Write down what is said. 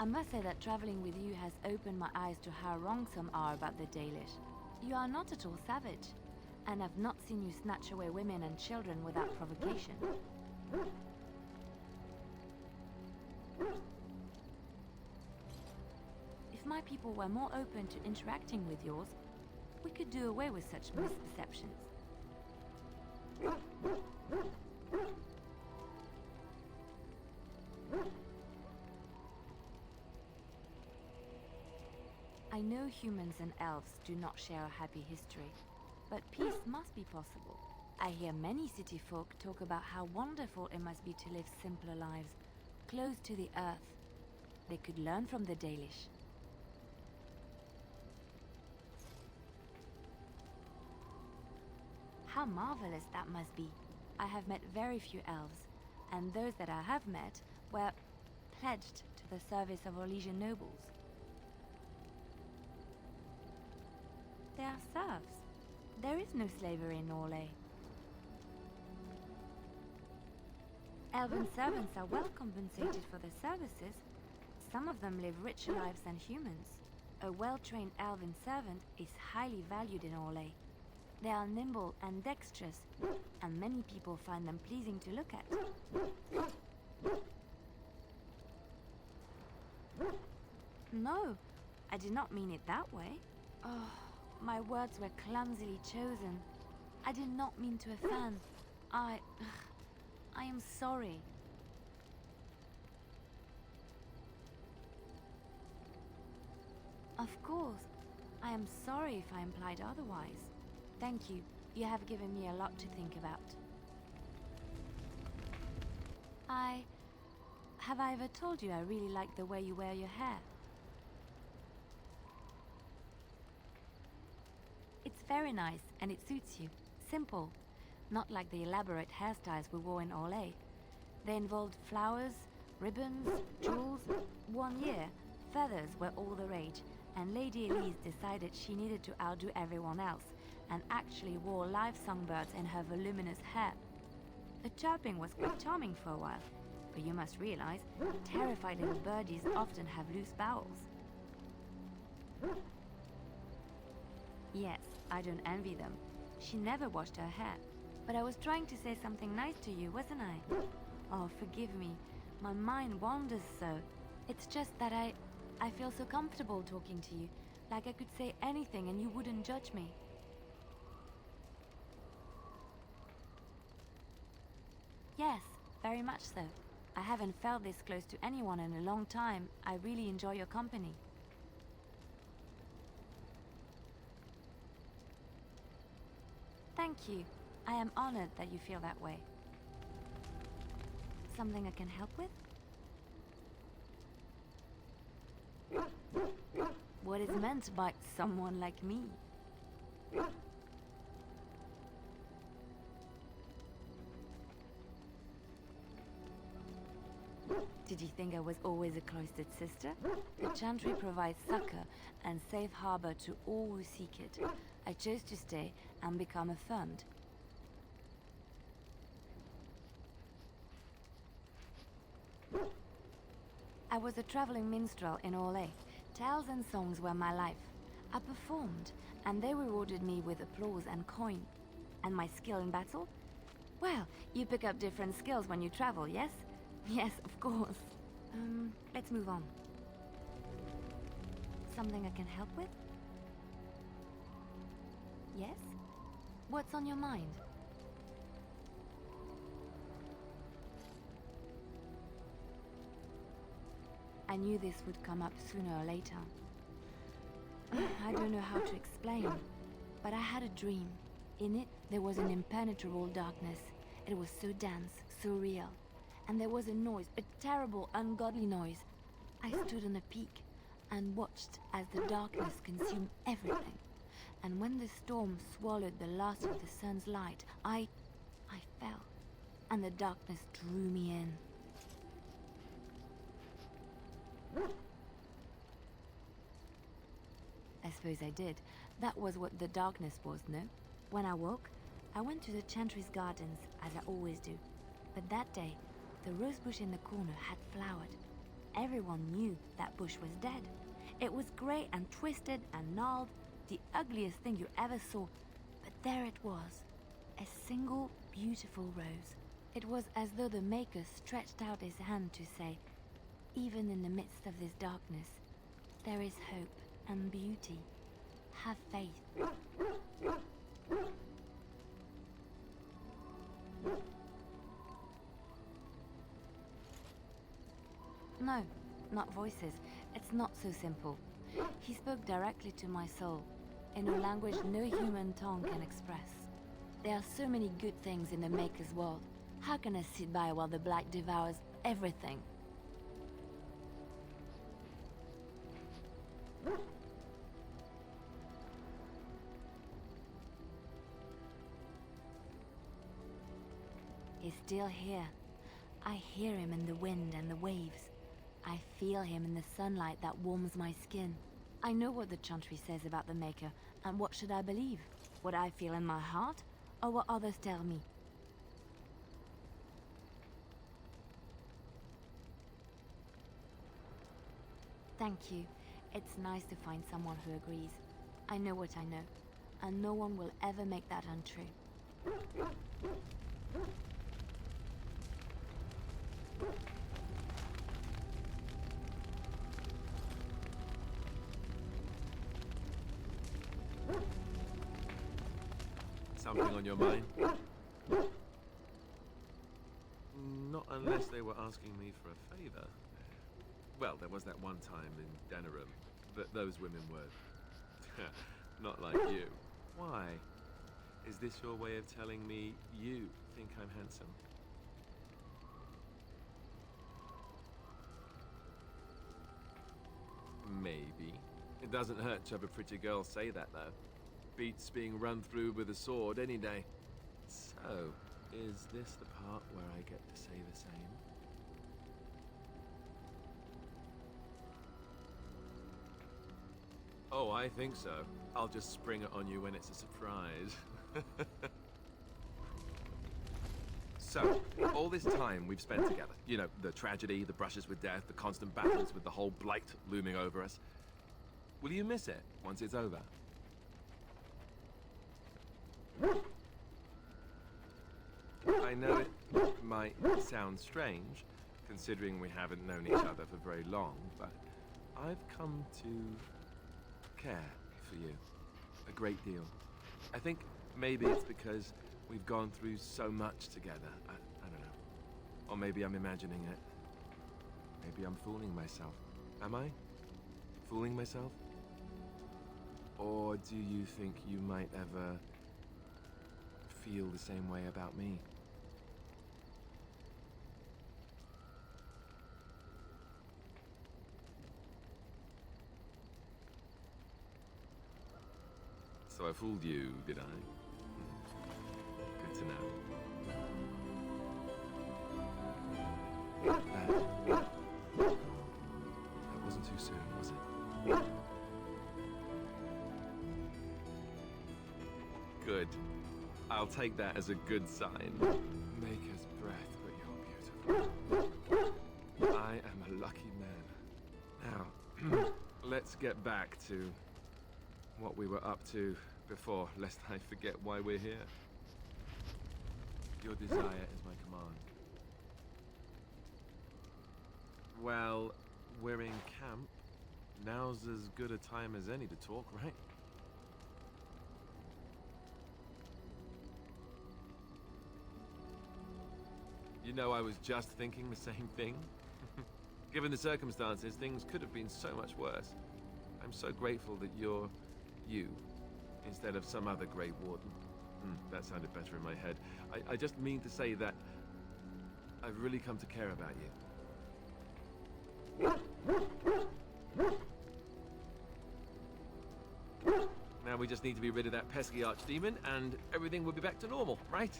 must say that traveling with you has opened my eyes to how wrong some are about the Dalish. You are not at all savage, and I've not seen you snatch away women and children without provocation. If my people were more open to interacting with yours, we could do away with such misperceptions. I know humans and elves do not share a happy history, but peace must be possible. I hear many city folk talk about how wonderful it must be to live simpler lives, close to the earth. They could learn from the Dalish. How marvelous that must be. I have met very few elves, and those that I have met were pledged to the service of Orlesian nobles. They are serfs. There is no slavery in Orlais. Elven servants are well compensated for their services. Some of them live richer lives than humans. A well-trained elven servant is highly valued in Orlais. They are nimble and dexterous, and many people find them pleasing to look at. No, I did not mean it that way. Oh, my words were clumsily chosen. I did not mean to offend. I am sorry. Of course, I am sorry if I implied otherwise. Thank you. You have given me a lot to think about. Have I ever told you I really like the way you wear your hair? It's very nice and it suits you. Simple. Not like the elaborate hairstyles we wore in Orlais. They involved flowers, ribbons, jewels. 1 year, feathers were all the rage, and Lady Elise decided she needed to outdo everyone else and actually wore live songbirds in her voluminous hair. The chirping was quite charming for a while, but you must realize, terrified little birdies often have loose bowels. Yes, I don't envy them. She never washed her hair. But I was trying to say something nice to you, wasn't I? Oh, forgive me. My mind wanders so. It's just that I feel so comfortable talking to you, like I could say anything and you wouldn't judge me. Yes, very much so. I haven't felt this close to anyone in a long time. I really enjoy your company. Thank you. I am honored that you feel that way. Something I can help with? What is meant by someone like me? Did you think I was always a cloistered sister? The Chantry provides succor and safe harbor to all who seek it. I chose to stay and become affirmed. I was a traveling minstrel in Orlais. Tales and songs were my life. I performed, and they rewarded me with applause and coin. And my skill in battle? Well, you pick up different skills when you travel, yes? Yes, of course. Let's move on. Something I can help with? Yes? What's on your mind? I knew this would come up sooner or later. I don't know how to explain, but I had a dream. In it, there was an impenetrable darkness. It was so dense, so real. And there was a noise, a terrible, ungodly noise. I stood on a peak and watched as the darkness consumed everything. And when the storm swallowed the last of the sun's light, I fell, and the darkness drew me in. I suppose I did. That was what the darkness was, no? When I woke, I went to the Chantry's gardens, as I always do. But that day, the rosebush in the corner had flowered, everyone knew that bush was dead. It was grey and twisted and gnarled, the ugliest thing you ever saw. But there it was, a single beautiful rose. It was as though the Maker stretched out his hand to say, even in the midst of this darkness, there is hope and beauty. Have faith. No, not voices. It's not so simple. He spoke directly to my soul, in a language no human tongue can express. There are so many good things in the Maker's world. How can I sit by while the Black devours everything? He's still here. I hear him in the wind and the waves. I feel him in the sunlight that warms my skin. I know what the chantry says about the Maker, and what should I believe? What I feel in my heart, or what others tell me? Thank you. It's nice to find someone who agrees. I know what I know, and no one will ever make that untrue. Something on your mind? Not unless they were asking me for a favor. Well, there was that one time in Denerim, but those women were not like you. Why? Is this your way of telling me you think I'm handsome? Maybe. It doesn't hurt to have a pretty girl say that, though. Beats being run through with a sword any day. So, is this the part where I get to say the same? Oh, I think so. I'll just spring it on you when it's a surprise. So, all this time we've spent together, you know, the tragedy, the brushes with death, the constant battles with the whole blight looming over us. Will you miss it once it's over? I know it might sound strange, considering we haven't known each other for very long, but I've come to care for you a great deal. I think maybe it's because we've gone through so much together. I don't know. Or maybe I'm imagining it. Maybe I'm fooling myself. Am I? Fooling myself? Or do you think you might ever feel the same way about me? So I fooled you, did I? Good to know. That wasn't too soon, was it? Good. I'll take that as a good sign. Maker's breath, but you're beautiful. I am a lucky man. Now, let's get back to what we were up to before, lest I forget why we're here. Your desire is my command. Well, we're in camp. Now's as good a time as any to talk, right? You know, I was just thinking the same thing. Given the circumstances, things could have been so much worse. I'm so grateful that you're you, instead of some other Grey Warden. That sounded better in my head. I just mean to say that I've really come to care about you. Now we just need to be rid of that pesky archdemon, and everything will be back to normal, right?